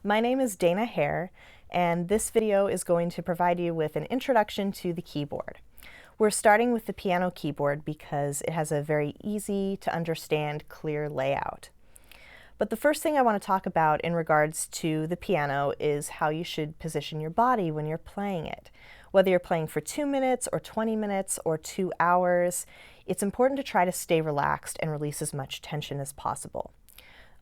My name is Dana Heer, and this video is going to provide you with an introduction to the keyboard. We're starting with the piano keyboard because it has a very easy to understand, clear layout. But the first thing I want to talk about in regards to the piano is how you should position your body when you're playing it. Whether you're playing for 2 minutes or 20 minutes or 2 hours, it's important to try to stay relaxed and release as much tension as possible.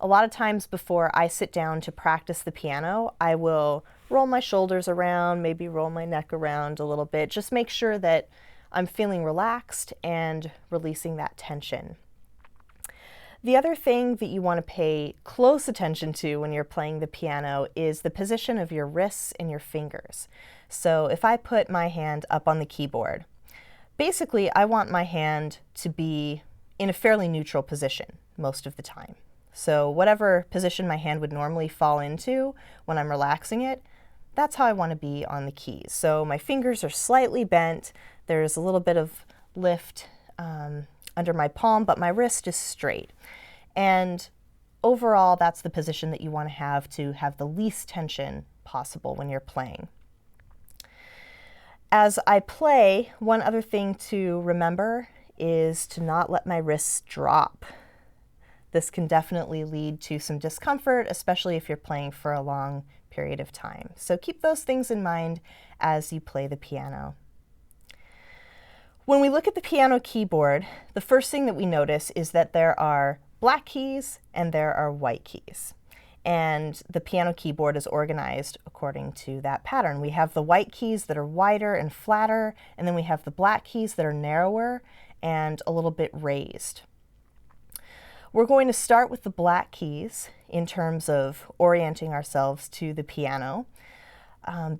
A lot of times before I sit down to practice the piano, I will roll my shoulders around, maybe roll my neck around a little bit, just make sure that I'm feeling relaxed and releasing that tension. The other thing that you want to pay close attention to when you're playing the piano is the position of your wrists and your fingers. So if I put my hand up on the keyboard, basically I want my hand to be in a fairly neutral position most of the time. So whatever position my hand would normally fall into when I'm relaxing it, that's how I want to be on the keys. So my fingers are slightly bent, there's a little bit of lift under my palm, but my wrist is straight. And overall, that's the position that you want to have the least tension possible when you're playing. As I play, one other thing to remember is to not let my wrists drop. This can definitely lead to some discomfort, especially if you're playing for a long period of time. So keep those things in mind as you play the piano. When we look at the piano keyboard, the first thing that we notice is that there are black keys and there are white keys. And the piano keyboard is organized according to that pattern. We have the white keys that are wider and flatter, and then we have the black keys that are narrower and a little bit raised. We're going to start with the black keys in terms of orienting ourselves to the piano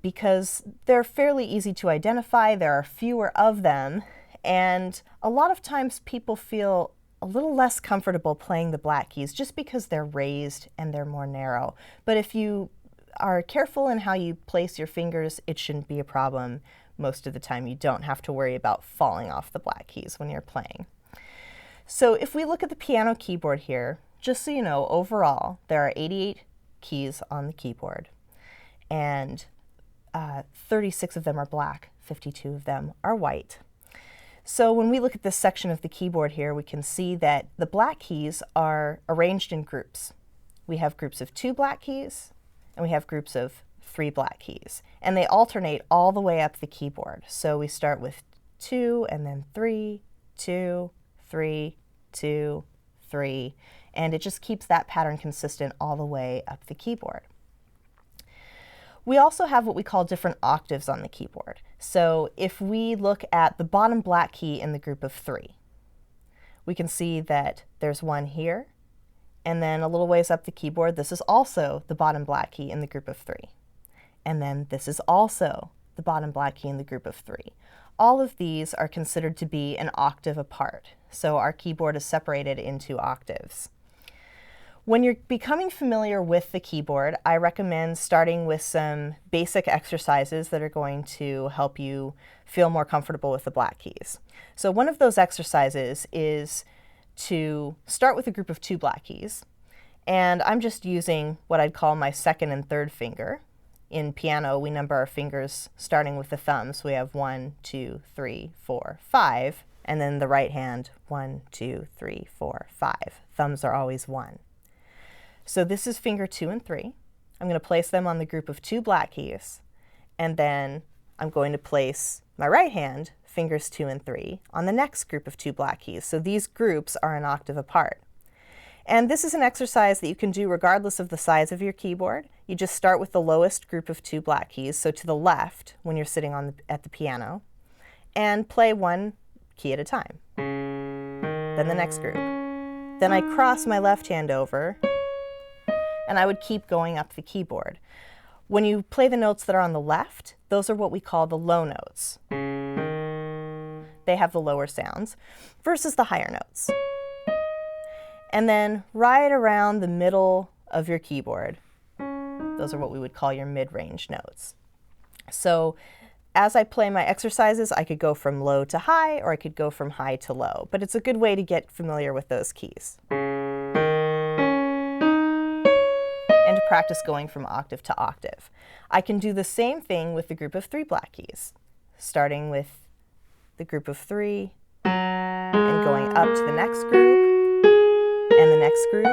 because they're fairly easy to identify. There are fewer of them, and a lot of times people feel a little less comfortable playing the black keys just because they're raised and they're more narrow. But if you are careful in how you place your fingers, it shouldn't be a problem. Most of the time you don't have to worry about falling off the black keys when you're playing. So if we look at the piano keyboard here, just so you know, overall, there are 88 keys on the keyboard, and 36 of them are black, 52 of them are white. So when we look at this section of the keyboard here, we can see that the black keys are arranged in groups. We have groups of 2 black keys, and we have groups of 3 black keys, and they alternate all the way up the keyboard. So we start with 2, and then 3, 2, 3, 2, 3, and it just keeps that pattern consistent all the way up the keyboard. We also have what we call different octaves on the keyboard. So if we look at the bottom black key in the group of 3, we can see that there's one here, and then a little ways up the keyboard, this is also the bottom black key in the group of 3. And then this is also the bottom black key in the group of 3. All of these are considered to be an octave apart, so our keyboard is separated into octaves. When you're becoming familiar with the keyboard, I recommend starting with some basic exercises that are going to help you feel more comfortable with the black keys. So one of those exercises is to start with a group of 2 black keys, and I'm just using what I'd call my second and third finger. In piano, we number our fingers starting with the thumb, so we have 1, 2, 3, 4, 5, and then the right hand, 1, 2, 3, 4, 5. Thumbs are always 1. So this is finger 2 and 3. I'm going to place them on the group of 2 black keys, and then I'm going to place my right hand, fingers 2 and 3, on the next group of 2 black keys. So these groups are an octave apart. And this is an exercise that you can do regardless of the size of your keyboard. You just start with the lowest group of 2 black keys, so to the left when you're sitting at the piano, and play one key at a time. Then the next group. Then I cross my left hand over, and I would keep going up the keyboard. When you play the notes that are on the left, those are what we call the low notes. They have the lower sounds versus the higher notes. And then right around the middle of your keyboard, those are what we would call your mid-range notes. So as I play my exercises, I could go from low to high, or I could go from high to low, but it's a good way to get familiar with those keys. And to practice going from octave to octave. I can do the same thing with the group of 3 black keys, starting with the group of 3 and going up to the next group and the next group,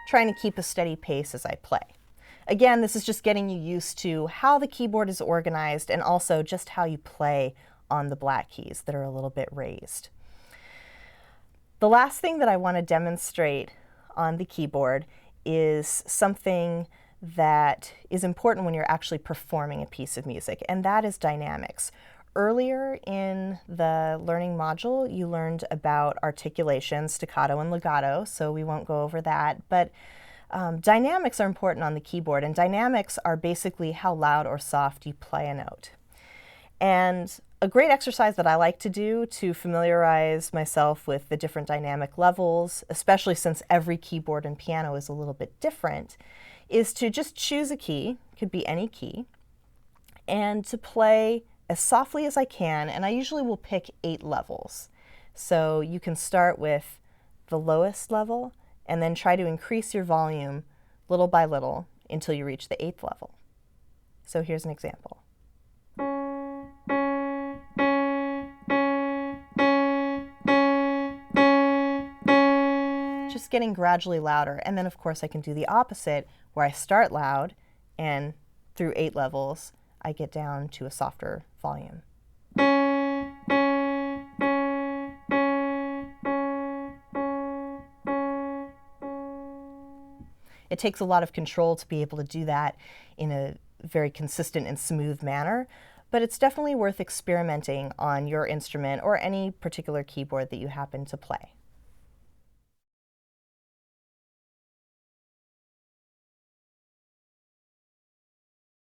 trying to keep a steady pace as I play. Again, this is just getting you used to how the keyboard is organized and also just how you play on the black keys that are a little bit raised. The last thing that I want to demonstrate on the keyboard is something that is important when you're actually performing a piece of music, and that is dynamics. Earlier in the learning module, you learned about articulation, staccato and legato, so we won't go over that, but dynamics are important on the keyboard, and dynamics are basically how loud or soft you play a note. And a great exercise that I like to do to familiarize myself with the different dynamic levels, especially since every keyboard and piano is a little bit different, is to just choose a key, could be any key, and to play as softly as I can, and I usually will pick 8 levels. So you can start with the lowest level, and then try to increase your volume little by little until you reach the 8th level. So here's an example. Just getting gradually louder, and then of course I can do the opposite, where I start loud, and through 8 levels, I get down to a softer volume. It takes a lot of control to be able to do that in a very consistent and smooth manner, but it's definitely worth experimenting on your instrument or any particular keyboard that you happen to play.